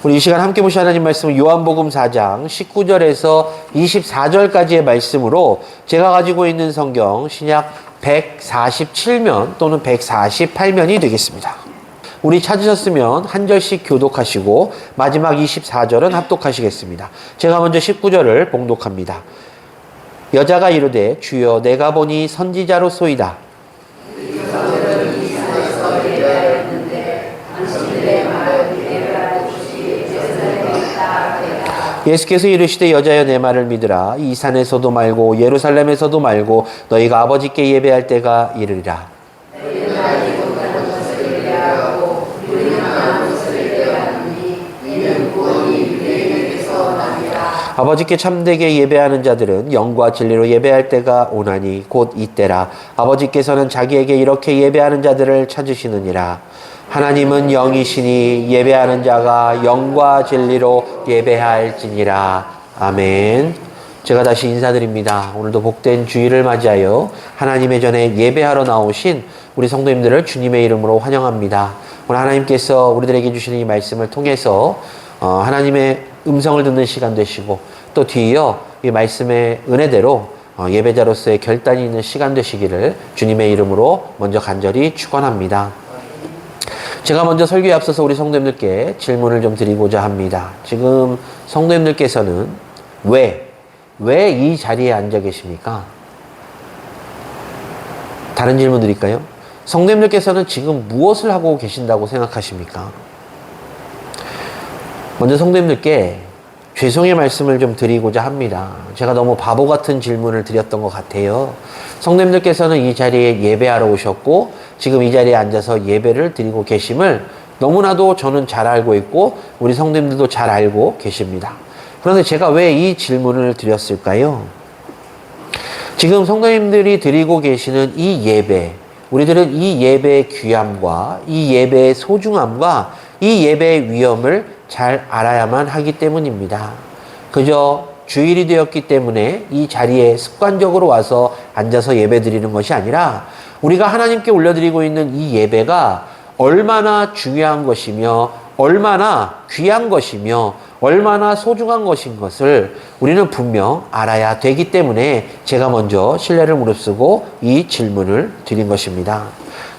우리 이 시간 함께 보실 하나님 말씀은 요한복음 4장 19절에서 24절까지의 말씀으로 제가 가지고 있는 성경 신약 147면 또는 148면이 되겠습니다. 우리 찾으셨으면 한 절씩 교독하시고 마지막 24절은 합독하시겠습니다. 제가 먼저 19절을 봉독합니다. 여자가 이르되 주여 내가 보니 선지자로소이다. 예수께서 이르시되 여자여 내 말을 믿으라. 이 산에서도 말고 예루살렘에서도 말고 너희가 아버지께 예배할 때가 이르리라. 아버지께 참되게 예배하는 자들은 영과 진리로 예배할 때가 오나니 곧 이때라. 아버지께서는 자기에게 이렇게 예배하는 자들을 찾으시느니라. 하나님은 영이시니 예배하는 자가 영과 진리로 예배할지니라. 아멘. 제가 다시 인사드립니다. 오늘도 복된 주일을 맞이하여 하나님의 전에 예배하러 나오신 우리 성도님들을 주님의 이름으로 환영합니다. 오늘 하나님께서 우리들에게 주시는 이 말씀을 통해서 하나님의 음성을 듣는 시간 되시고 또 뒤이어 이 말씀의 은혜대로 예배자로서의 결단이 있는 시간 되시기를 주님의 이름으로 먼저 간절히 축원합니다. 제가 먼저 설교에 앞서서 우리 성도님들께 질문을 좀 드리고자 합니다. 지금 성도님들께서는 왜 이 자리에 앉아 계십니까? 다른 질문 드릴까요? 성도님들께서는 지금 무엇을 하고 계신다고 생각하십니까? 먼저 성도님들께 죄송의 말씀을 좀 드리고자 합니다. 제가 너무 바보 같은 질문을 드렸던 것 같아요. 성도님들께서는 이 자리에 예배하러 오셨고 지금 이 자리에 앉아서 예배를 드리고 계심을 너무나도 저는 잘 알고 있고 우리 성도님들도 잘 알고 계십니다. 그런데 제가 왜 이 질문을 드렸을까요? 지금 성도님들이 드리고 계시는 이 예배, 우리들은 이 예배의 귀함과 이 예배의 소중함과 이 예배의 위엄을 잘 알아야만 하기 때문입니다. 그저 주일이 되었기 때문에 이 자리에 습관적으로 와서 앉아서 예배 드리는 것이 아니라 우리가 하나님께 올려드리고 있는 이 예배가 얼마나 중요한 것이며 얼마나 귀한 것이며 얼마나 소중한 것인 것을 우리는 분명 알아야 되기 때문에 제가 먼저 신뢰를 무릅쓰고 이 질문을 드린 것입니다.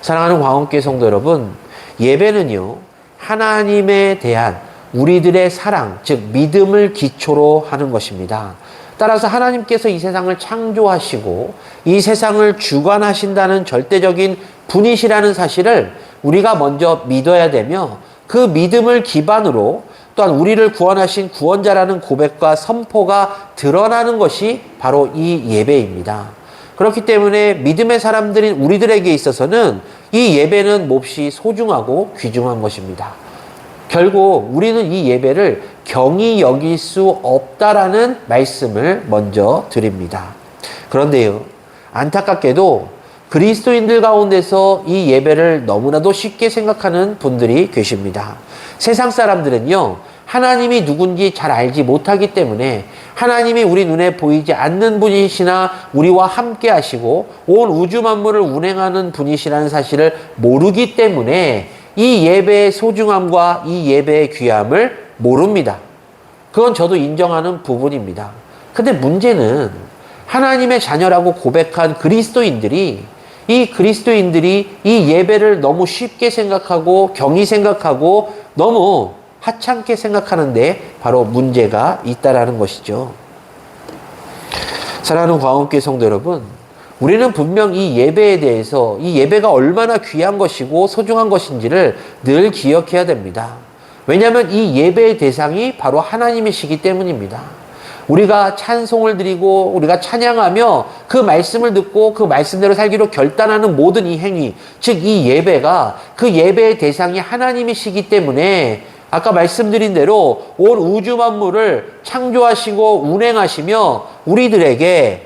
사랑하는 광원교회 성도 여러분, 예배는요 하나님에 대한 우리들의 사랑, 즉 믿음을 기초로 하는 것입니다. 따라서 하나님께서 이 세상을 창조하시고 이 세상을 주관하신다는 절대적인 분이시라는 사실을 우리가 먼저 믿어야 되며 그 믿음을 기반으로 또한 우리를 구원하신 구원자라는 고백과 선포가 드러나는 것이 바로 이 예배입니다. 그렇기 때문에 믿음의 사람들인 우리들에게 있어서는 이 예배는 몹시 소중하고 귀중한 것입니다. 결국 우리는 이 예배를 경히 여길 수 없다라는 말씀을 먼저 드립니다. 그런데요, 안타깝게도 그리스도인들 가운데서 이 예배를 너무나도 쉽게 생각하는 분들이 계십니다. 세상 사람들은요, 하나님이 누군지 잘 알지 못하기 때문에 하나님이 우리 눈에 보이지 않는 분이시나 우리와 함께 하시고 온 우주 만물을 운행하는 분이시라는 사실을 모르기 때문에 이 예배의 소중함과 이 예배의 귀함을 모릅니다. 그건 저도 인정하는 부분입니다. 근데 문제는 하나님의 자녀라고 고백한 그리스도인들이 이 예배를 너무 쉽게 생각하고 경히 생각하고 너무 하찮게 생각하는데 바로 문제가 있다라는 것이죠. 사랑하는 광원교회 성도 여러분, 우리는 분명 이 예배에 대해서 이 예배가 얼마나 귀한 것이고 소중한 것인지를 늘 기억해야 됩니다. 왜냐하면 이 예배의 대상이 바로 하나님이시기 때문입니다. 우리가 찬송을 드리고 우리가 찬양하며 그 말씀을 듣고 그 말씀대로 살기로 결단하는 모든 이 행위, 즉 이 예배가 그 예배의 대상이 하나님이시기 때문에 아까 말씀드린 대로 온 우주 만물을 창조하시고 운행하시며 우리들의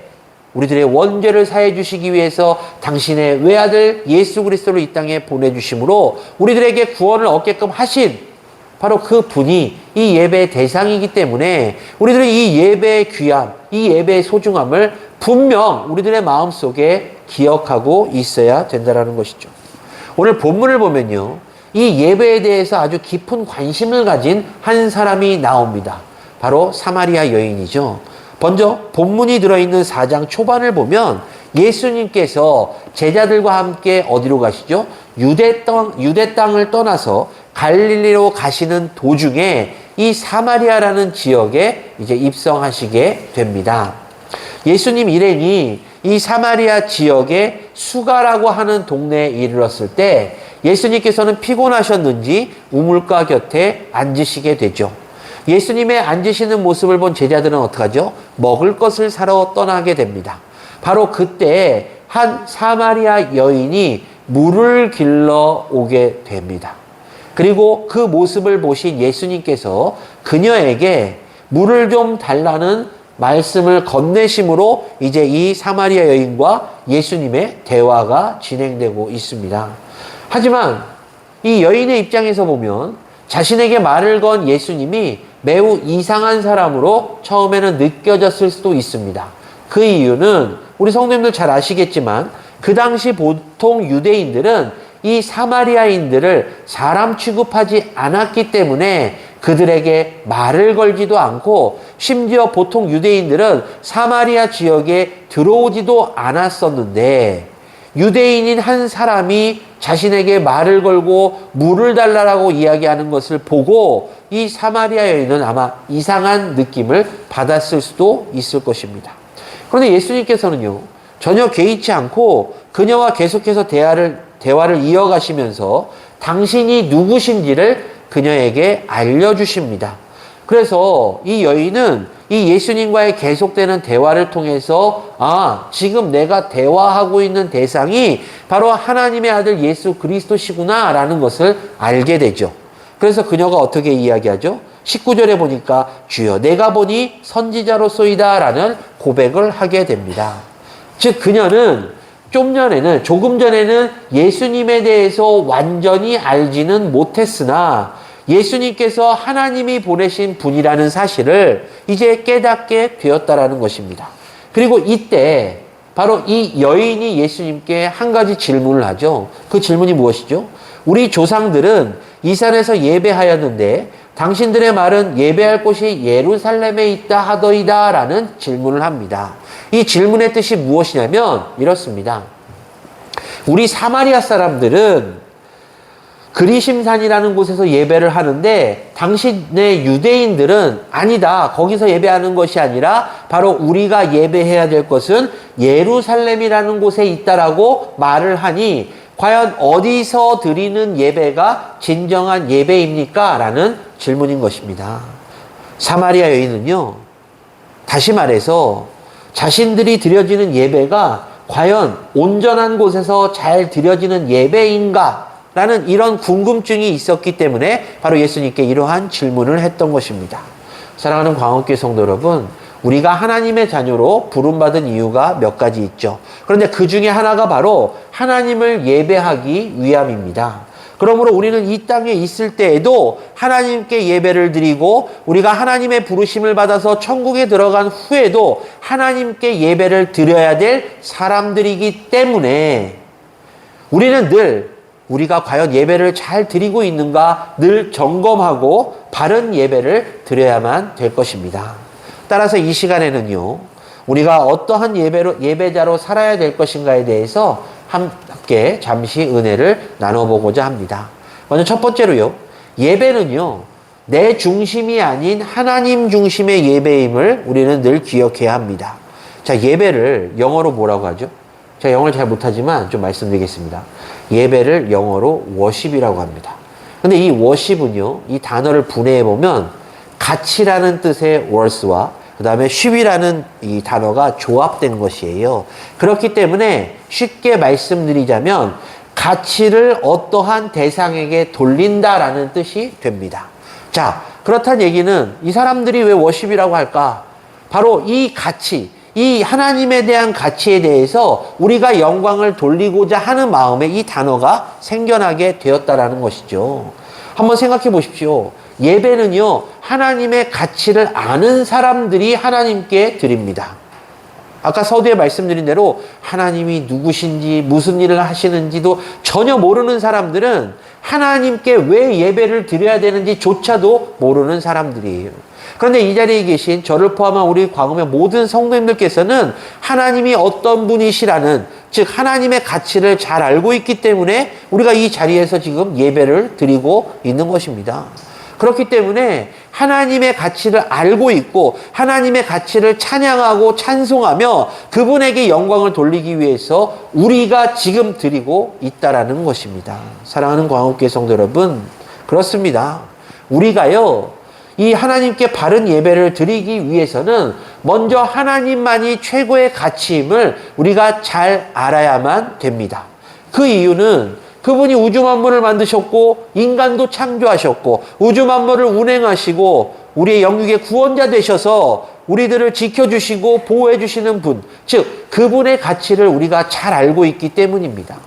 원죄를 사해 주시기 위해서 당신의 외아들 예수 그리스도를 이 땅에 보내주심으로 우리들에게 구원을 얻게끔 하신 바로 그 분이 이 예배의 대상이기 때문에 우리들은 이 예배의 귀함, 이 예배의 소중함을 분명 우리들의 마음속에 기억하고 있어야 된다는 것이죠. 오늘 본문을 보면요, 이 예배에 대해서 아주 깊은 관심을 가진 한 사람이 나옵니다. 바로 사마리아 여인이죠. 먼저 본문이 들어있는 4장 초반을 보면 예수님께서 제자들과 함께 어디로 가시죠? 유대 땅을 떠나서 갈릴리로 가시는 도중에 이 사마리아라는 지역에 이제 입성하시게 됩니다. 예수님 일행이 이 사마리아 지역의 수가라고 하는 동네에 이르렀을 때 예수님께서는 피곤하셨는지 우물가 곁에 앉으시게 되죠. 예수님의 앉으시는 모습을 본 제자들은 어떡하죠? 먹을 것을 사러 떠나게 됩니다. 바로 그때 한 사마리아 여인이 물을 길러 오게 됩니다. 그리고 그 모습을 보신 예수님께서 그녀에게 물을 좀 달라는 말씀을 건네심으로 이제 이 사마리아 여인과 예수님의 대화가 진행되고 있습니다. 하지만 이 여인의 입장에서 보면 자신에게 말을 건 예수님이 매우 이상한 사람으로 처음에는 느껴졌을 수도 있습니다. 그 이유는 우리 성도님들 잘 아시겠지만 그 당시 보통 유대인들은 이 사마리아인들을 사람 취급하지 않았기 때문에 그들에게 말을 걸지도 않고 심지어 보통 유대인들은 사마리아 지역에 들어오지도 않았었는데 유대인인 한 사람이 자신에게 말을 걸고 물을 달라고 이야기하는 것을 보고 이 사마리아 여인은 아마 이상한 느낌을 받았을 수도 있을 것입니다. 그런데 예수님께서는요, 전혀 개의치 않고 그녀와 계속해서 대화를 이어가시면서 당신이 누구신지를 그녀에게 알려주십니다. 그래서 이 여인은 이 예수님과의 계속되는 대화를 통해서 지금 내가 대화하고 있는 대상이 바로 하나님의 아들 예수 그리스도시구나 라는 것을 알게 되죠. 그래서 그녀가 어떻게 이야기하죠? 19절에 보니까 주여 내가 보니 선지자로소이다 라는 고백을 하게 됩니다. 즉 그녀는 조금 전에는 예수님에 대해서 완전히 알지는 못했으나 예수님께서 하나님이 보내신 분이라는 사실을 이제 깨닫게 되었다라는 것입니다. 그리고 이때 바로 이 여인이 예수님께 한 가지 질문을 하죠. 그 질문이 무엇이죠? 우리 조상들은 이 산에서 예배하였는데 당신들의 말은 예배할 곳이 예루살렘에 있다 하더이다 라는 질문을 합니다. 이 질문의 뜻이 무엇이냐면 이렇습니다. 우리 사마리아 사람들은 그리심산이라는 곳에서 예배를 하는데 당신의 유대인들은 아니다. 거기서 예배하는 것이 아니라 바로 우리가 예배해야 될 것은 예루살렘이라는 곳에 있다라고 말을 하니 과연 어디서 드리는 예배가 진정한 예배입니까? 라는 질문인 것입니다. 사마리아 여인은요, 다시 말해서 자신들이 드려지는 예배가 과연 온전한 곳에서 잘 드려지는 예배인가? 라는 이런 궁금증이 있었기 때문에 바로 예수님께 이러한 질문을 했던 것입니다. 사랑하는 광업교회 성도 여러분, 우리가 하나님의 자녀로 부름받은 이유가 몇 가지 있죠. 그런데 그 중에 하나가 바로 하나님을 예배하기 위함입니다. 그러므로 우리는 이 땅에 있을 때에도 하나님께 예배를 드리고 우리가 하나님의 부르심을 받아서 천국에 들어간 후에도 하나님께 예배를 드려야 될 사람들이기 때문에 우리는 늘 우리가 과연 예배를 잘 드리고 있는가 늘 점검하고 바른 예배를 드려야만 될 것입니다. 따라서 이 시간에는요, 우리가 어떠한 예배자로 살아야 될 것인가에 대해서 함께 잠시 은혜를 나눠보고자 합니다. 먼저 첫 번째로요, 예배는요, 내 중심이 아닌 하나님 중심의 예배임을 우리는 늘 기억해야 합니다. 자, 예배를 영어로 뭐라고 하죠? 제가 영어를 잘 못하지만 좀 말씀드리겠습니다. 예배를 영어로 워십이라고 합니다. 근데 이 워십은요, 이 단어를 분해해보면 가치라는 뜻의 worth와 그 다음에 쉽이라는 이 단어가 조합된 것이에요. 그렇기 때문에 쉽게 말씀드리자면 가치를 어떠한 대상에게 돌린다라는 뜻이 됩니다. 자, 그렇다는 얘기는 이 사람들이 왜 워십이라고 할까? 바로 이 가치, 이 하나님에 대한 가치에 대해서 우리가 영광을 돌리고자 하는 마음에 이 단어가 생겨나게 되었다라는 것이죠. 한번 생각해 보십시오. 예배는요, 하나님의 가치를 아는 사람들이 하나님께 드립니다. 아까 서두에 말씀드린 대로 하나님이 누구신지 무슨 일을 하시는지도 전혀 모르는 사람들은 하나님께 왜 예배를 드려야 되는지조차도 모르는 사람들이에요. 그런데 이 자리에 계신 저를 포함한 우리 광음의 모든 성도님들께서는 하나님이 어떤 분이시라는, 즉 하나님의 가치를 잘 알고 있기 때문에 우리가 이 자리에서 지금 예배를 드리고 있는 것입니다. 그렇기 때문에 하나님의 가치를 알고 있고 하나님의 가치를 찬양하고 찬송하며 그분에게 영광을 돌리기 위해서 우리가 지금 드리고 있다라는 것입니다. 사랑하는 광업교회 성도 여러분, 그렇습니다. 우리가요, 이 하나님께 바른 예배를 드리기 위해서는 먼저 하나님만이 최고의 가치임을 우리가 잘 알아야만 됩니다. 그 이유는 그분이 우주 만물을 만드셨고 인간도 창조하셨고 우주 만물을 운행하시고 우리의 영육의 구원자 되셔서 우리들을 지켜주시고 보호해주시는 분, 즉 그분의 가치를 우리가 잘 알고 있기 때문입니다.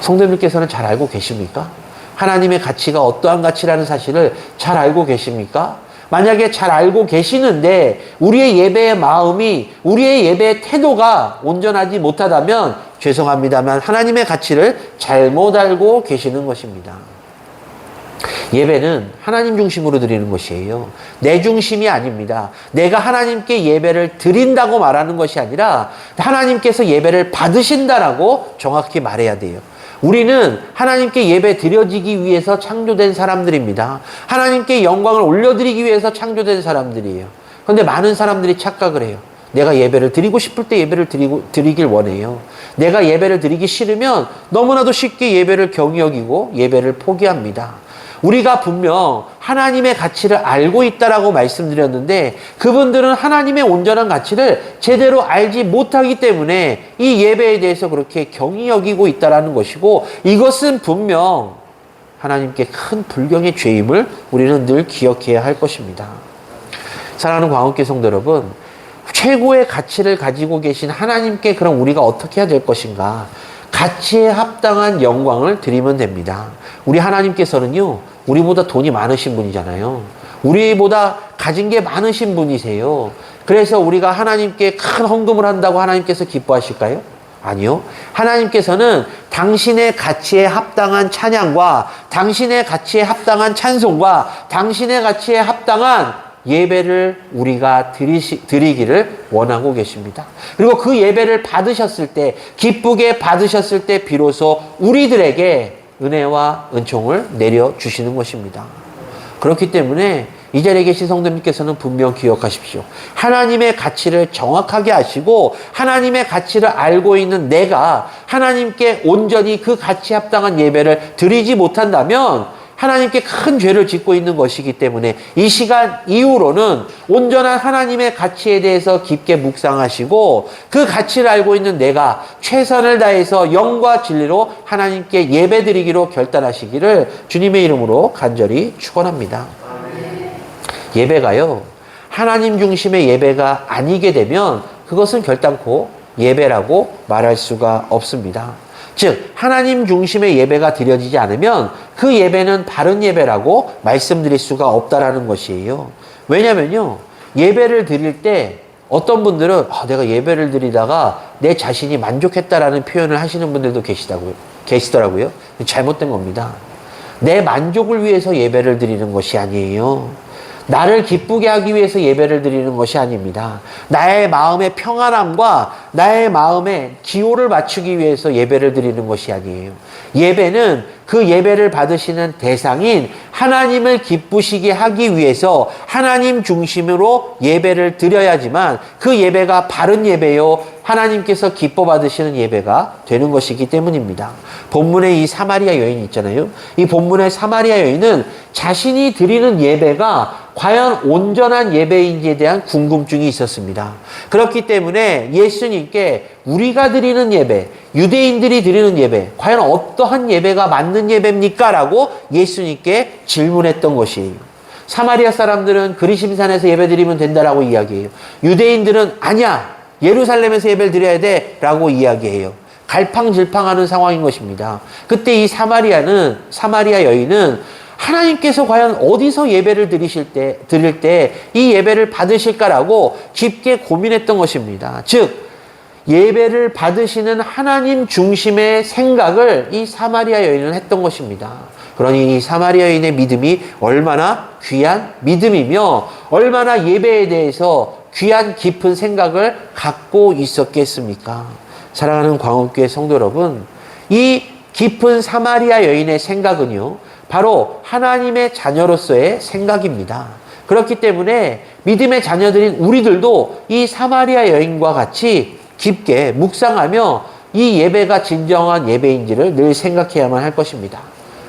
성도님들께서는 잘 알고 계십니까? 하나님의 가치가 어떠한 가치라는 사실을 잘 알고 계십니까? 만약에 잘 알고 계시는데 우리의 예배의 마음이, 우리의 예배의 태도가 온전하지 못하다면 죄송합니다만 하나님의 가치를 잘못 알고 계시는 것입니다. 예배는 하나님 중심으로 드리는 것이에요. 내 중심이 아닙니다. 내가 하나님께 예배를 드린다고 말하는 것이 아니라 하나님께서 예배를 받으신다라고 정확히 말해야 돼요. 우리는 하나님께 예배 드려지기 위해서 창조된 사람들입니다. 하나님께 영광을 올려드리기 위해서 창조된 사람들이에요. 그런데 많은 사람들이 착각을 해요. 내가 예배를 드리고 싶을 때 예배를 드리길 원해요. 내가 예배를 드리기 싫으면 너무나도 쉽게 예배를 경히 여기고 예배를 포기합니다. 우리가 분명 하나님의 가치를 알고 있다라고 말씀드렸는데 그분들은 하나님의 온전한 가치를 제대로 알지 못하기 때문에 이 예배에 대해서 그렇게 경히 여기고 있다라는 것이고, 이것은 분명 하나님께 큰 불경의 죄임을 우리는 늘 기억해야 할 것입니다. 사랑하는 광업교회 성도 여러분, 최고의 가치를 가지고 계신 하나님께 그럼 우리가 어떻게 해야 될 것인가? 가치에 합당한 영광을 드리면 됩니다. 우리 하나님께서는요, 우리보다 돈이 많으신 분이잖아요. 우리보다 가진 게 많으신 분이세요. 그래서 우리가 하나님께 큰 헌금을 한다고 하나님께서 기뻐하실까요? 아니요. 하나님께서는 당신의 가치에 합당한 찬양과 당신의 가치에 합당한 찬송과 당신의 가치에 합당한 예배를 우리가 드리기를 원하고 계십니다. 그리고 그 예배를 받으셨을 때, 기쁘게 받으셨을 때 비로소 우리들에게 은혜와 은총을 내려주시는 것입니다. 그렇기 때문에 이 자리에 계신 성도님께서는 분명 기억하십시오. 하나님의 가치를 정확하게 아시고 하나님의 가치를 알고 있는 내가 하나님께 온전히 그 가치에 합당한 예배를 드리지 못한다면 하나님께 큰 죄를 짓고 있는 것이기 때문에 이 시간 이후로는 온전한 하나님의 가치에 대해서 깊게 묵상하시고 그 가치를 알고 있는 내가 최선을 다해서 영과 진리로 하나님께 예배드리기로 결단하시기를 주님의 이름으로 간절히 축원합니다. 예배가요, 하나님 중심의 예배가 아니게 되면 그것은 결단코 예배라고 말할 수가 없습니다. 즉 하나님 중심의 예배가 드려지지 않으면 그 예배는 바른 예배라고 말씀드릴 수가 없다라는 것이에요. 왜냐면요, 예배를 드릴 때 어떤 분들은 내가 예배를 드리다가 내 자신이 만족했다라는 표현을 하시는 분들도 계시더라고요. 잘못된 겁니다. 내 만족을 위해서 예배를 드리는 것이 아니에요. 나를 기쁘게 하기 위해서 예배를 드리는 것이 아닙니다. 나의 마음의 평안함과 나의 마음의 기호를 맞추기 위해서 예배를 드리는 것이 아니에요. 예배는 그 예배를 받으시는 대상인 하나님을 기쁘시게 하기 위해서 하나님 중심으로 예배를 드려야지만 그 예배가 바른 예배요, 하나님께서 기뻐 받으시는 예배가 되는 것이기 때문입니다. 본문의 이 사마리아 여인 있잖아요. 이 본문의 사마리아 여인은 자신이 드리는 예배가 과연 온전한 예배인지에 대한 궁금증이 있었습니다. 그렇기 때문에 예수님께 우리가 드리는 예배, 유대인들이 드리는 예배, 과연 어떠한 예배가 맞는 예배입니까? 라고 예수님께 질문했던 것이에요. 사마리아 사람들은 그리심산에서 예배드리면 된다라고 이야기해요. 유대인들은 아니야, 예루살렘에서 예배를 드려야 돼 라고 이야기해요. 갈팡질팡하는 상황인 것입니다. 그때 이 사마리아 여인은 하나님께서 과연 어디서 예배를 드릴 때 이 예배를 받으실까라고 깊게 고민했던 것입니다. 즉, 예배를 받으시는 하나님 중심의 생각을 이 사마리아 여인은 했던 것입니다. 그러니 이 사마리아 여인의 믿음이 얼마나 귀한 믿음이며 얼마나 예배에 대해서 귀한 깊은 생각을 갖고 있었겠습니까? 사랑하는 광업교회 성도 여러분, 이 깊은 사마리아 여인의 생각은요, 바로 하나님의 자녀로서의 생각입니다. 그렇기 때문에 믿음의 자녀들인 우리들도 이 사마리아 여인과 같이 깊게 묵상하며 이 예배가 진정한 예배인지를 늘 생각해야만 할 것입니다.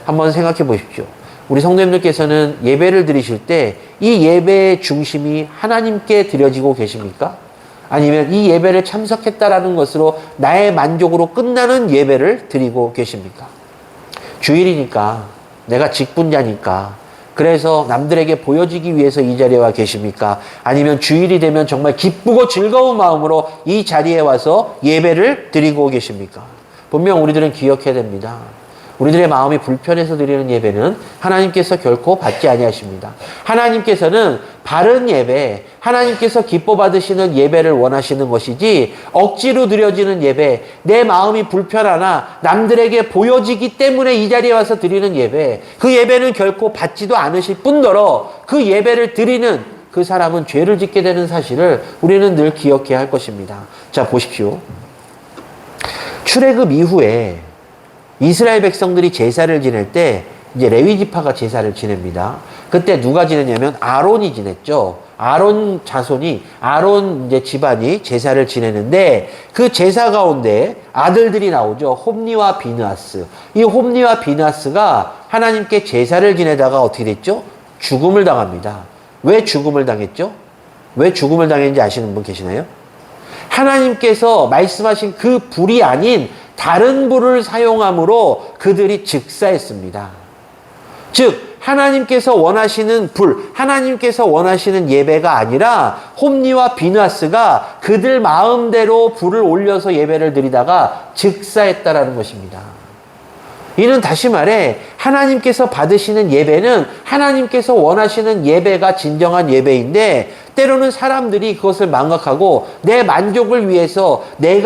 한번 생각해 보십시오. 우리 성도님들께서는 예배를 드리실 때 이 예배의 중심이 하나님께 드려지고 계십니까? 아니면 이 예배를 참석했다라는 것으로 나의 만족으로 끝나는 예배를 드리고 계십니까? 주일이니까, 내가 직분자니까, 그래서 남들에게 보여지기 위해서 이 자리에 와 계십니까? 아니면 주일이 되면 정말 기쁘고 즐거운 마음으로 이 자리에 와서 예배를 드리고 계십니까? 분명 우리들은 기억해야 됩니다. 우리들의 마음이 불편해서 드리는 예배는 하나님께서 결코 받지 아니하십니다. 하나님께서는 바른 예배, 하나님께서 기뻐 받으시는 예배를 원하시는 것이지 억지로 드려지는 예배, 내 마음이 불편하나 남들에게 보여지기 때문에 이 자리에 와서 드리는 예배, 그 예배는 결코 받지도 않으실 뿐더러 그 예배를 드리는 그 사람은 죄를 짓게 되는 사실을 우리는 늘 기억해야 할 것입니다. 자, 보십시오. 출애굽 이후에 이스라엘 백성들이 제사를 지낼 때 이제 레위 지파가 제사를 지냅니다. 그때 누가 지냈냐면 아론이 지냈죠. 아론 자손이, 아론 이제 집안이 제사를 지내는데 그 제사 가운데 아들들이 나오죠. 홈니와 비느하스. 이 홈니와 비느하스가 하나님께 제사를 지내다가 어떻게 됐죠? 죽음을 당합니다. 왜 죽음을 당했죠? 왜 죽음을 당했는지 아시는 분 계시나요? 하나님께서 말씀하신 그 불이 아닌 다른 불을 사용함으로 그들이 즉사했습니다. 즉 하나님께서 원하시는 불, 하나님께서 원하시는 예배가 아니라 홈니와 비느하스가 그들 마음대로 불을 올려서 예배를 드리다가 즉사했다라는 것입니다. 이는 다시 말해 하나님께서 받으시는 예배는 하나님께서 원하시는 예배가 진정한 예배인데 때로는 사람들이 그것을 망각하고 내 만족을 위해서 내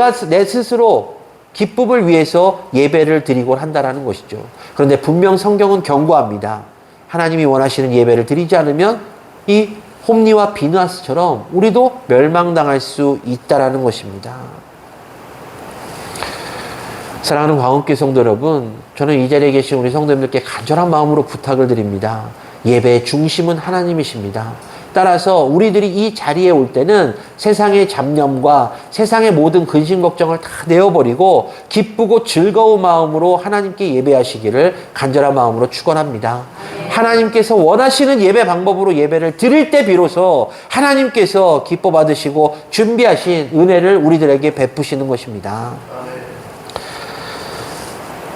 스스로 기쁨을 위해서 예배를 드리곤 한다라는 것이죠. 그런데 분명 성경은 경고합니다. 하나님이 원하시는 예배를 드리지 않으면 이 홈니와 비느하스처럼 우리도 멸망당할 수 있다라는 것입니다. 사랑하는 광업교회 성도 여러분, 저는 이 자리에 계신 우리 성도님들께 간절한 마음으로 부탁을 드립니다. 예배의 중심은 하나님이십니다. 따라서 우리들이 이 자리에 올 때는 세상의 잡념과 세상의 모든 근심 걱정을 다 내어버리고 기쁘고 즐거운 마음으로 하나님께 예배하시기를 간절한 마음으로 축원합니다. 하나님께서 원하시는 예배 방법으로 예배를 드릴 때 비로소 하나님께서 기뻐 받으시고 준비하신 은혜를 우리들에게 베푸시는 것입니다.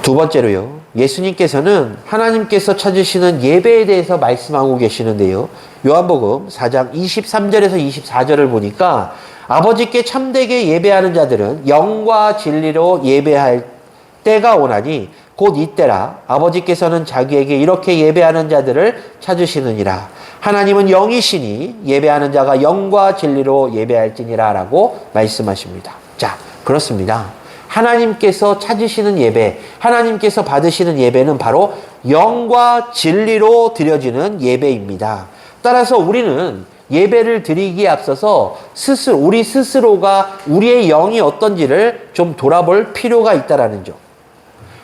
두 번째로요, 예수님께서는 하나님께서 찾으시는 예배에 대해서 말씀하고 계시는데요. 요한복음 4장 23절에서 24절을 보니까 아버지께 참되게 예배하는 자들은 영과 진리로 예배할 때가 오나니 곧 이때라. 아버지께서는 자기에게 이렇게 예배하는 자들을 찾으시느니라. 하나님은 영이시니 예배하는 자가 영과 진리로 예배할지니라 라고 말씀하십니다. 자, 그렇습니다. 하나님께서 찾으시는 예배, 하나님께서 받으시는 예배는 바로 영과 진리로 드려지는 예배입니다. 따라서 우리는 예배를 드리기에 앞서서 우리 스스로가 우리의 영이 어떤지를 좀 돌아볼 필요가 있다라는 점.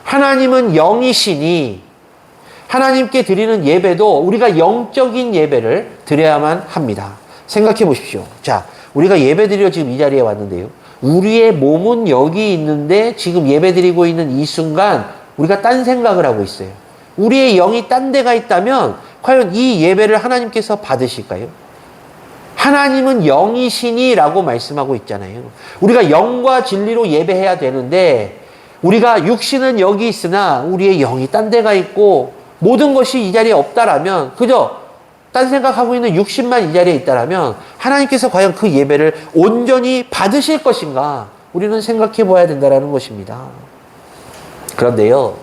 하나님은 영이시니 하나님께 드리는 예배도 우리가 영적인 예배를 드려야만 합니다. 생각해 보십시오. 자, 우리가 예배 드리러 지금 이 자리에 왔는데요. 우리의 몸은 여기 있는데 지금 예배 드리고 있는 이 순간 우리가 딴 생각을 하고 있어요. 우리의 영이 딴 데가 있다면 과연 이 예배를 하나님께서 받으실까요? 하나님은 영이시니 라고 말씀하고 있잖아요. 우리가 영과 진리로 예배해야 되는데 우리가 육신은 여기 있으나 우리의 영이 딴 데가 있고 모든 것이 이 자리에 없다라면 그저 딴 생각하고 있는 육신만 이 자리에 있다라면 하나님께서 과연 그 예배를 온전히 받으실 것인가 우리는 생각해 봐야 된다는 것입니다. 그런데요,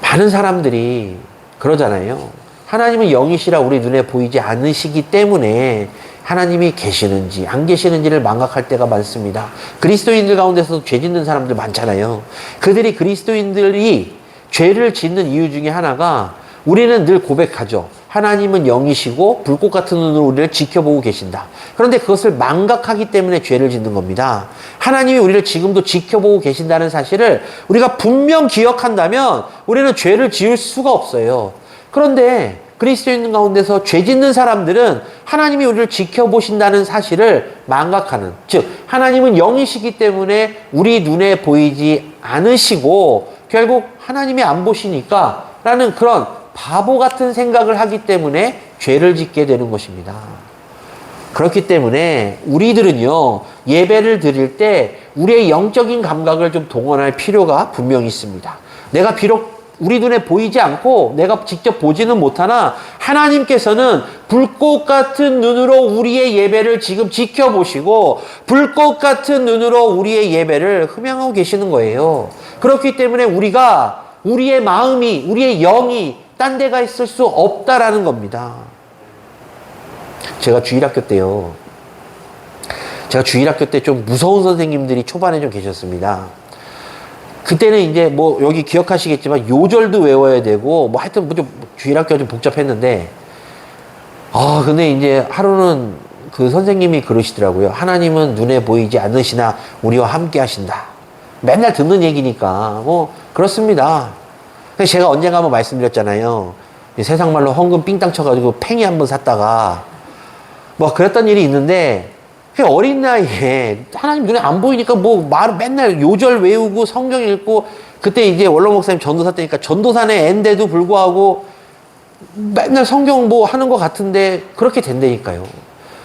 많은 사람들이 그러잖아요. 하나님은 영이시라 우리 눈에 보이지 않으시기 때문에 하나님이 계시는지 안 계시는지를 망각할 때가 많습니다. 그리스도인들 가운데서도 죄 짓는 사람들 많잖아요. 그리스도인들이 죄를 짓는 이유 중에 하나가 우리는 늘 고백하죠. 하나님은 영이시고 불꽃 같은 눈으로 우리를 지켜보고 계신다. 그런데 그것을 망각하기 때문에 죄를 짓는 겁니다. 하나님이 우리를 지금도 지켜보고 계신다는 사실을 우리가 분명 기억한다면 우리는 죄를 지을 수가 없어요. 그런데 그리스도인 가운데서 죄 짓는 사람들은 하나님이 우리를 지켜보신다는 사실을 망각하는, 즉 하나님은 영이시기 때문에 우리 눈에 보이지 않으시고 결국 하나님이 안 보시니까 라는 그런 바보 같은 생각을 하기 때문에 죄를 짓게 되는 것입니다. 그렇기 때문에 우리들은요, 예배를 드릴 때 우리의 영적인 감각을 좀 동원할 필요가 분명히 있습니다. 내가 비록 우리 눈에 보이지 않고 내가 직접 보지는 못하나 하나님께서는 불꽃 같은 눈으로 우리의 예배를 지금 지켜보시고 불꽃 같은 눈으로 우리의 예배를 흠양하고 계시는 거예요. 그렇기 때문에 우리가 우리의 마음이, 우리의 영이 딴 데가 있을 수 없다라는 겁니다. 제가 주일학교 때요. 제가 주일학교 때 좀 무서운 선생님들이 초반에 좀 계셨습니다. 그때는 이제 뭐 여기 기억하시겠지만 요절도 외워야 되고 뭐 하여튼 뭐 좀 주일학교가 좀 복잡했는데 근데 이제 하루는 그 선생님이 그러시더라고요. 하나님은 눈에 보이지 않으시나 우리와 함께 하신다. 맨날 듣는 얘기니까 뭐 그렇습니다. 그래서 제가 언젠가 한번 말씀드렸잖아요. 세상 말로 헌금 삥땅 쳐가지고 팽이 한번 샀다가 뭐 그랬던 일이 있는데 그 어린 나이에 하나님 눈에 안 보이니까 뭐 말 맨날 요절 외우고 성경 읽고 그때 이제 원로 목사님 전도사 때니까 전도사네 앤데도 불구하고 맨날 성경 뭐 하는 것 같은데 그렇게 된다니까요.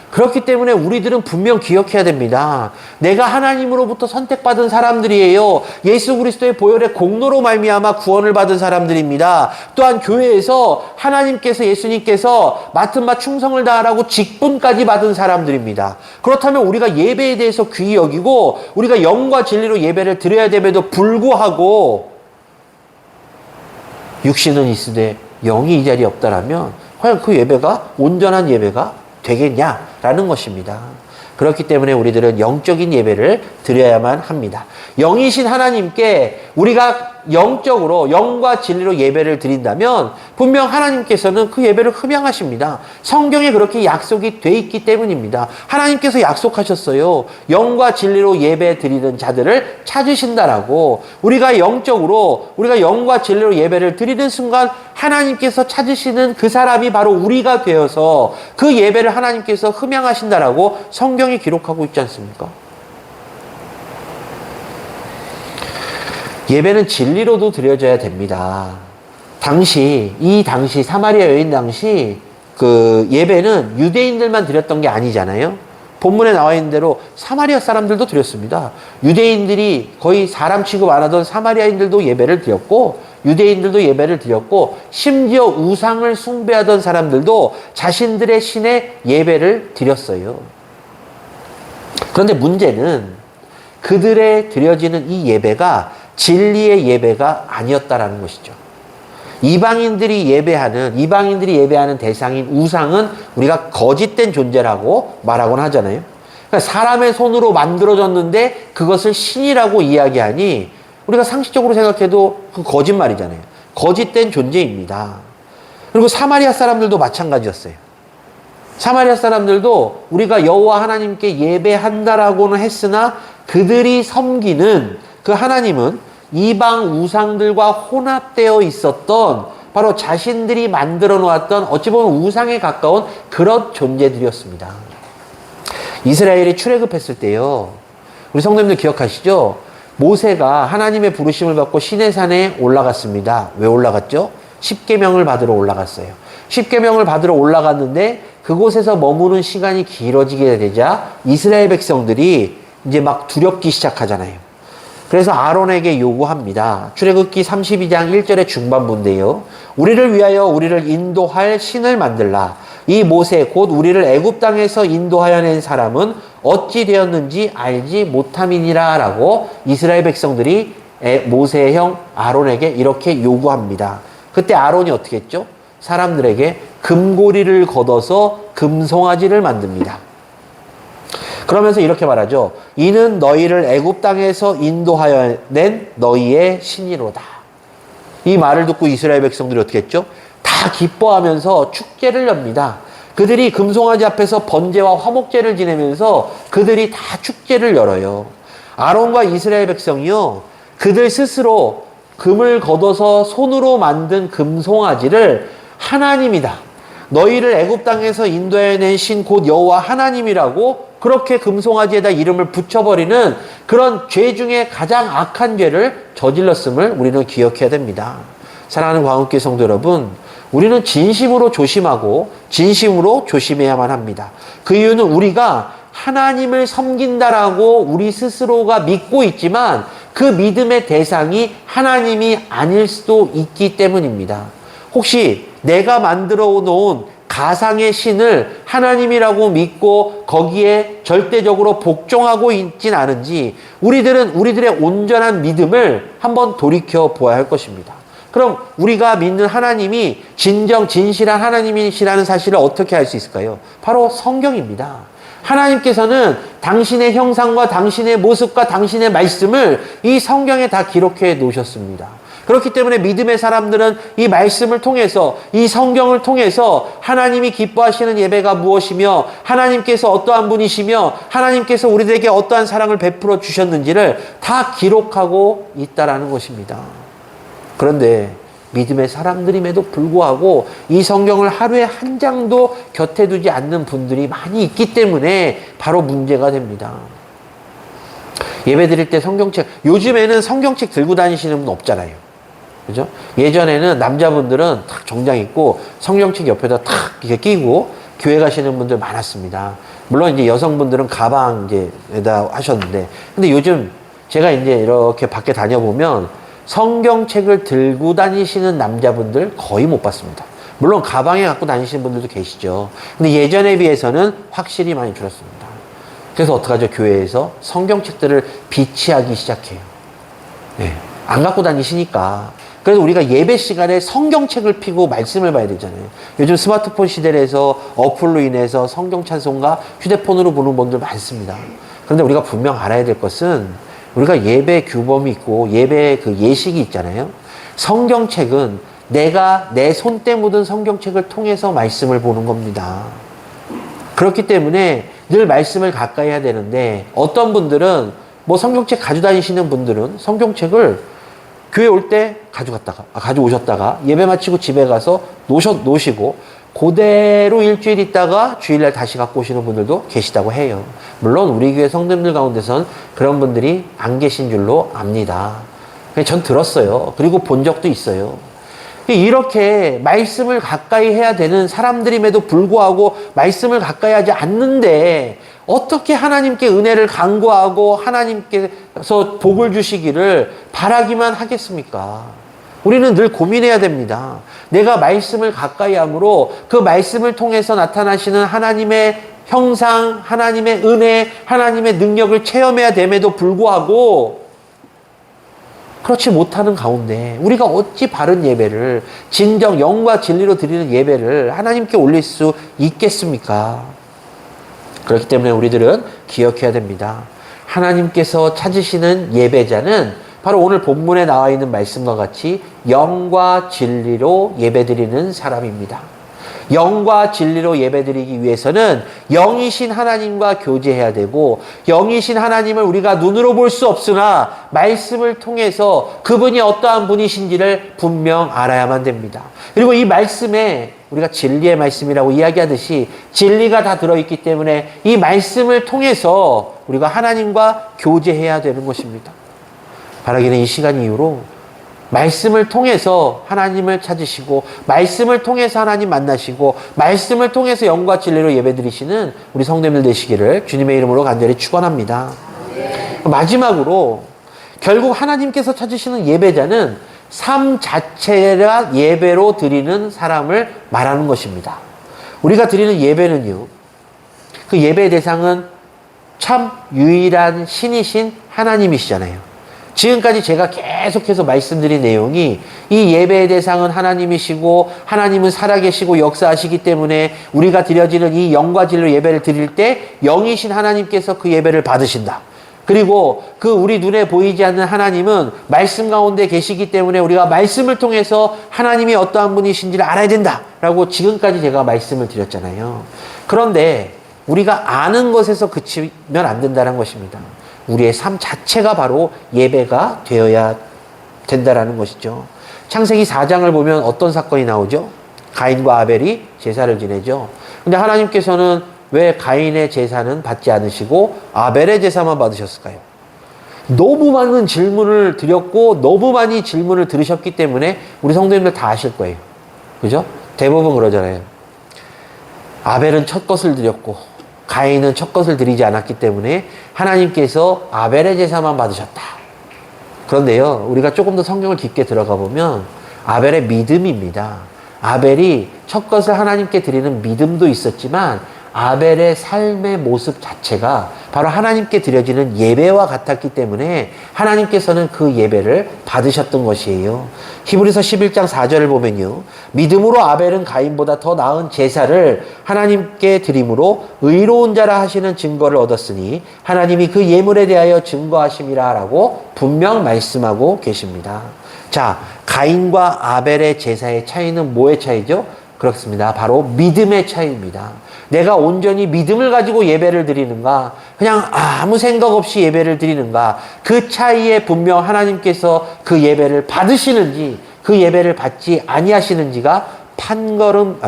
그렇기 때문에 우리들은 분명 기억해야 됩니다. 내가 하나님으로부터 선택받은 사람들이에요. 예수 그리스도의 보혈의 공로로 말미암아 구원을 받은 사람들입니다. 또한 교회에서 하나님께서 예수님께서 맡은 바 충성을 다하라고 직분까지 받은 사람들입니다. 그렇다면 우리가 예배에 대해서 귀히 여기고 우리가 영과 진리로 예배를 드려야 됨에도 불구하고 육신은 있으되 영이 이 자리에 없다라면 과연 그 예배가 온전한 예배가 되겠냐라는 것입니다. 그렇기 때문에 우리들은 영적인 예배를 드려야만 합니다. 영이신 하나님께 우리가 영적으로 영과 진리로 예배를 드린다면 분명 하나님께서는 그 예배를 흠양하십니다. 성경에 그렇게 약속이 돼 있기 때문입니다. 하나님께서 약속하셨어요. 영과 진리로 예배 드리는 자들을 찾으신다라고. 우리가 영적으로 우리가 영과 진리로 예배를 드리는 순간 하나님께서 찾으시는 그 사람이 바로 우리가 되어서 그 예배를 하나님께서 흠양하신다라고 성경이 기록하고 있지 않습니까? 예배는 진리로도 드려져야 됩니다. 이 당시 사마리아 여인 당시 그 예배는 유대인들만 드렸던 게 아니잖아요. 본문에 나와 있는 대로 사마리아 사람들도 드렸습니다. 유대인들이 거의 사람 취급 안 하던 사마리아인들도 예배를 드렸고 유대인들도 예배를 드렸고 심지어 우상을 숭배하던 사람들도 자신들의 신에 예배를 드렸어요. 그런데 문제는 그들의 드려지는 이 예배가 진리의 예배가 아니었다라는 것이죠. 이방인들이 예배하는 대상인 우상은 우리가 거짓된 존재라고 말하곤 하잖아요. 그러니까 사람의 손으로 만들어졌는데 그것을 신이라고 이야기하니 우리가 상식적으로 생각해도 그 거짓말이잖아요. 거짓된 존재입니다. 그리고 사마리아 사람들도 마찬가지였어요. 사마리아 사람들도 우리가 여호와 하나님께 예배한다라고는 했으나 그들이 섬기는 그 하나님은 이방 우상들과 혼합되어 있었던 바로 자신들이 만들어 놓았던 어찌 보면 우상에 가까운 그런 존재들이었습니다. 이스라엘이 출애굽했을 때요. 우리 성도님들 기억하시죠? 모세가 하나님의 부르심을 받고 시내산에 올라갔습니다. 왜 올라갔죠? 십계명을 받으러 올라갔어요. 십계명을 받으러 올라갔는데 그곳에서 머무는 시간이 길어지게 되자 이스라엘 백성들이 이제 막 두렵기 시작하잖아요. 그래서 아론에게 요구합니다. 출애굽기 32장 1절의 중반부인데요. 우리를 위하여 우리를 인도할 신을 만들라. 이 모세 곧 우리를 애굽 땅에서 인도하여 낸 사람은 어찌 되었는지 알지 못함이니라 라고 이스라엘 백성들이 모세의 형 아론에게 이렇게 요구합니다. 그때 아론이 어떻게 했죠? 사람들에게 금고리를 걷어서 금송아지를 만듭니다. 그러면서 이렇게 말하죠. 이는 너희를 애굽 땅에서 인도하여 낸 너희의 신이로다. 이 말을 듣고 이스라엘 백성들이 어떻게 했죠? 다 기뻐하면서 축제를 엽니다. 그들이 금송아지 앞에서 번제와 화목제를 지내면서 그들이 다 축제를 열어요. 아론과 이스라엘 백성이요, 그들 스스로 금을 걷어서 손으로 만든 금송아지를 하나님이다, 너희를 애굽 땅에서 인도해낸 신 곧 여호와 하나님이라고 그렇게 금송아지에다 이름을 붙여버리는 그런 죄 중에 가장 악한 죄를 저질렀음을 우리는 기억해야 됩니다. 사랑하는 광역교회 성도 여러분, 우리는 진심으로 조심하고 진심으로 조심해야만 합니다. 그 이유는 우리가 하나님을 섬긴다라고 우리 스스로가 믿고 있지만 그 믿음의 대상이 하나님이 아닐 수도 있기 때문입니다. 혹시 내가 만들어 놓은 가상의 신을 하나님이라고 믿고 거기에 절대적으로 복종하고 있진 않은지 우리들은 우리들의 온전한 믿음을 한번 돌이켜 보아야 할 것입니다. 그럼 우리가 믿는 하나님이 진정 진실한 하나님이시라는 사실을 어떻게 알 수 있을까요? 바로 성경입니다. 하나님께서는 당신의 형상과 당신의 모습과 당신의 말씀을 이 성경에 다 기록해 놓으셨습니다. 그렇기 때문에 믿음의 사람들은 이 말씀을 통해서, 이 성경을 통해서 하나님이 기뻐하시는 예배가 무엇이며 하나님께서 어떠한 분이시며 하나님께서 우리들에게 어떠한 사랑을 베풀어 주셨는지를 다 기록하고 있다라는 것입니다. 그런데 믿음의 사람들임에도 불구하고 이 성경을 하루에 한 장도 곁에 두지 않는 분들이 많이 있기 때문에 바로 문제가 됩니다. 예배 드릴 때 성경책, 요즘에는 성경책 들고 다니시는 분 없잖아요. 그죠? 예전에는 남자분들은 탁 정장 입고 성경책 옆에다 탁 이렇게 끼고 교회 가시는 분들 많았습니다. 물론 이제 여성분들은 가방 이제에다 하셨는데, 근데 요즘 제가 이제 이렇게 밖에 다녀보면 성경책을 들고 다니시는 남자분들 거의 못 봤습니다. 물론 가방에 갖고 다니시는 분들도 계시죠. 근데 예전에 비해서는 확실히 많이 줄었습니다. 그래서 어떡하죠? 교회에서 성경책들을 비치하기 시작해요. 네. 안 갖고 다니시니까. 그래서 우리가 예배 시간에 성경책을 펴고 말씀을 봐야 되잖아요. 요즘 스마트폰 시대라서 어플로 인해서 성경 찬송가 휴대폰으로 보는 분들 많습니다. 그런데 우리가 분명 알아야 될 것은 우리가 예배 규범이 있고 예배 그 예식이 있잖아요. 성경책은 내가 내 손때 묻은 성경책을 통해서 말씀을 보는 겁니다. 그렇기 때문에 늘 말씀을 가까이 해야 되는데 어떤 분들은 뭐 성경책 가져다니시는 분들은 성경책을 교회 올 때 가져오셨다가 예배 마치고 집에 가서 놓으시고 그대로 일주일 있다가 주일날 다시 갖고 오시는 분들도 계시다고 해요. 물론 우리 교회 성도님들 가운데선 그런 분들이 안 계신 줄로 압니다. 전 들었어요. 그리고 본 적도 있어요. 이렇게 말씀을 가까이 해야 되는 사람들임에도 불구하고 말씀을 가까이 하지 않는데 어떻게 하나님께 은혜를 간구하고 하나님께서 복을 주시기를 바라기만 하겠습니까? 우리는 늘 고민해야 됩니다. 내가 말씀을 가까이 함으로 그 말씀을 통해서 나타나시는 하나님의 형상, 하나님의 은혜, 하나님의 능력을 체험해야 됨에도 불구하고 그렇지 못하는 가운데 우리가 어찌 바른 예배를, 진정 영과 진리로 드리는 예배를 하나님께 올릴 수 있겠습니까? 그렇기 때문에 우리들은 기억해야 됩니다. 하나님께서 찾으시는 예배자는 바로 오늘 본문에 나와 있는 말씀과 같이 영과 진리로 예배드리는 사람입니다. 영과 진리로 예배드리기 위해서는 영이신 하나님과 교제해야 되고 영이신 하나님을 우리가 눈으로 볼 수 없으나 말씀을 통해서 그분이 어떠한 분이신지를 분명 알아야만 됩니다. 그리고 이 말씀에 우리가 진리의 말씀이라고 이야기하듯이 진리가 다 들어있기 때문에 이 말씀을 통해서 우리가 하나님과 교제해야 되는 것입니다. 바라기는 이 시간 이후로 말씀을 통해서 하나님을 찾으시고 말씀을 통해서 하나님 만나시고 말씀을 통해서 영과 진리로 예배드리시는 우리 성도님들 되시기를 주님의 이름으로 간절히 축원합니다. 마지막으로 결국 하나님께서 찾으시는 예배자는 삶 자체가 예배로 드리는 사람을 말하는 것입니다. 우리가 드리는 예배는요, 그 예배의 대상은 참 유일한 신이신 하나님이시잖아요. 지금까지 제가 계속해서 말씀드린 내용이 이 예배의 대상은 하나님이시고 하나님은 살아계시고 역사하시기 때문에 우리가 드려지는 이 영과 진리로 예배를 드릴 때 영이신 하나님께서 그 예배를 받으신다. 그리고 그 우리 눈에 보이지 않는 하나님은 말씀 가운데 계시기 때문에 우리가 말씀을 통해서 하나님이 어떠한 분이신지를 알아야 된다라고 지금까지 제가 말씀을 드렸잖아요. 그런데 우리가 아는 것에서 그치면 안 된다는 것입니다. 우리의 삶 자체가 바로 예배가 되어야 된다라는 것이죠. 창세기 4장을 보면 어떤 사건이 나오죠? 가인과 아벨이 제사를 지내죠. 근데 하나님께서는 왜 가인의 제사는 받지 않으시고 아벨의 제사만 받으셨을까요? 너무 많은 질문을 드렸고 너무 많이 질문을 들으셨기 때문에 우리 성도님들 다 아실 거예요. 그죠? 대부분 그러잖아요. 아벨은 첫 것을 드렸고 가인은 첫 것을 드리지 않았기 때문에 하나님께서 아벨의 제사만 받으셨다. 그런데요, 우리가 조금 더 성경을 깊게 들어가 보면 아벨의 믿음입니다. 아벨이 첫 것을 하나님께 드리는 믿음도 있었지만 아벨의 삶의 모습 자체가 바로 하나님께 드려지는 예배와 같았기 때문에 하나님께서는 그 예배를 받으셨던 것이에요. 히브리서 11장 4절을 보면요. 믿음으로 아벨은 가인보다 더 나은 제사를 하나님께 드림으로 의로운 자라 하시는 증거를 얻었으니 하나님이 그 예물에 대하여 증거하심이라 라고 분명 말씀하고 계십니다. 자, 가인과 아벨의 제사의 차이는 뭐의 차이죠? 그렇습니다. 바로 믿음의 차이입니다. 내가 온전히 믿음을 가지고 예배를 드리는가, 그냥 아무 생각 없이 예배를 드리는가, 그 차이에 분명 하나님께서 그 예배를 받으시는지, 그 예배를 받지 아니하시는지가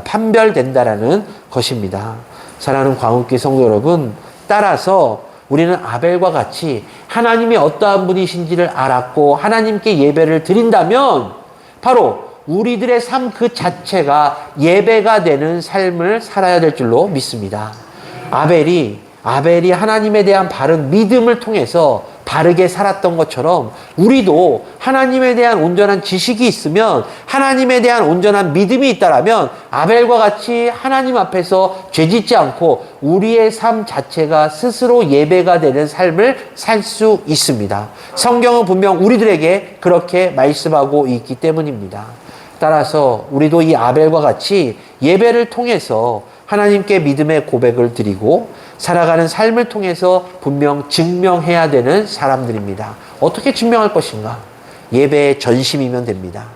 판별된다라는 것입니다. 사랑하는 광우교회 성도 여러분, 따라서 우리는 아벨과 같이 하나님이 어떠한 분이신지를 알았고 하나님께 예배를 드린다면 바로 우리들의 삶 그 자체가 예배가 되는 삶을 살아야 될 줄로 믿습니다. 아벨이 하나님에 대한 바른 믿음을 통해서 바르게 살았던 것처럼 우리도 하나님에 대한 온전한 지식이 있으면, 하나님에 대한 온전한 믿음이 있다라면 아벨과 같이 하나님 앞에서 죄짓지 않고 우리의 삶 자체가 스스로 예배가 되는 삶을 살 수 있습니다. 성경은 분명 우리들에게 그렇게 말씀하고 있기 때문입니다. 따라서 우리도 이 아벨과 같이 예배를 통해서 하나님께 믿음의 고백을 드리고 살아가는 삶을 통해서 분명 증명해야 되는 사람들입니다. 어떻게 증명할 것인가? 예배의 전심이면 됩니다.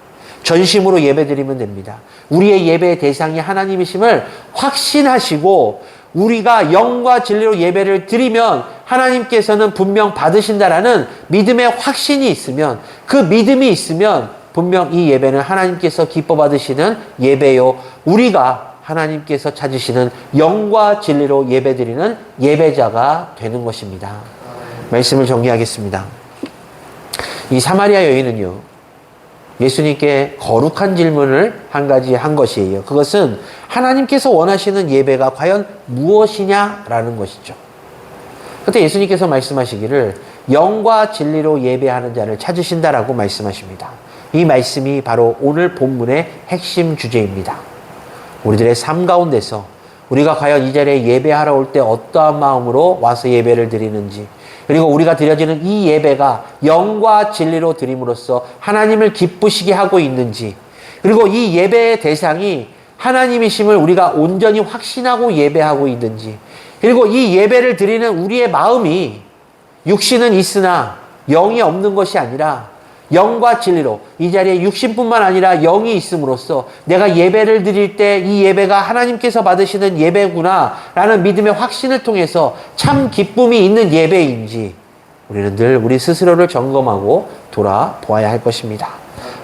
전심으로 예배 드리면 됩니다. 우리의 예배의 대상이 하나님이심을 확신하시고 우리가 영과 진리로 예배를 드리면 하나님께서는 분명 받으신다라는 믿음의 확신이 있으면, 그 믿음이 있으면 분명 이 예배는 하나님께서 기뻐 받으시는 예배요, 우리가 하나님께서 찾으시는 영과 진리로 예배드리는 예배자가 되는 것입니다. 말씀을 정리하겠습니다. 이 사마리아 여인은요, 예수님께 거룩한 질문을 한 가지 한 것이에요. 그것은 하나님께서 원하시는 예배가 과연 무엇이냐라는 것이죠. 그때 예수님께서 말씀하시기를 영과 진리로 예배하는 자를 찾으신다라고 말씀하십니다. 이 말씀이 바로 오늘 본문의 핵심 주제입니다. 우리들의 삶 가운데서 우리가 과연 이 자리에 예배하러 올 때 어떠한 마음으로 와서 예배를 드리는지, 그리고 우리가 드려지는 이 예배가 영과 진리로 드림으로써 하나님을 기쁘시게 하고 있는지, 그리고 이 예배의 대상이 하나님이심을 우리가 온전히 확신하고 예배하고 있는지, 그리고 이 예배를 드리는 우리의 마음이 육신은 있으나 영이 없는 것이 아니라 영과 진리로 이 자리에 육신뿐만 아니라 영이 있음으로써 내가 예배를 드릴 때 이 예배가 하나님께서 받으시는 예배구나 라는 믿음의 확신을 통해서 참 기쁨이 있는 예배인지 우리는 늘 우리 스스로를 점검하고 돌아보아야 할 것입니다.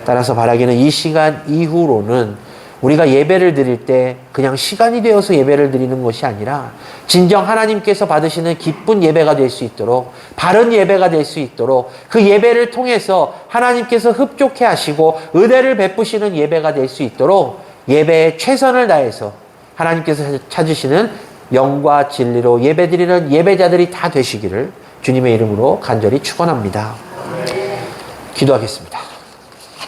따라서 바라기는 이 시간 이후로는 우리가 예배를 드릴 때 그냥 시간이 되어서 예배를 드리는 것이 아니라 진정 하나님께서 받으시는 기쁜 예배가 될 수 있도록, 바른 예배가 될 수 있도록, 그 예배를 통해서 하나님께서 흡족해 하시고 은혜를 베푸시는 예배가 될 수 있도록 예배에 최선을 다해서 하나님께서 찾으시는 영과 진리로 예배드리는 예배자들이 다 되시기를 주님의 이름으로 간절히 축원합니다. 기도하겠습니다.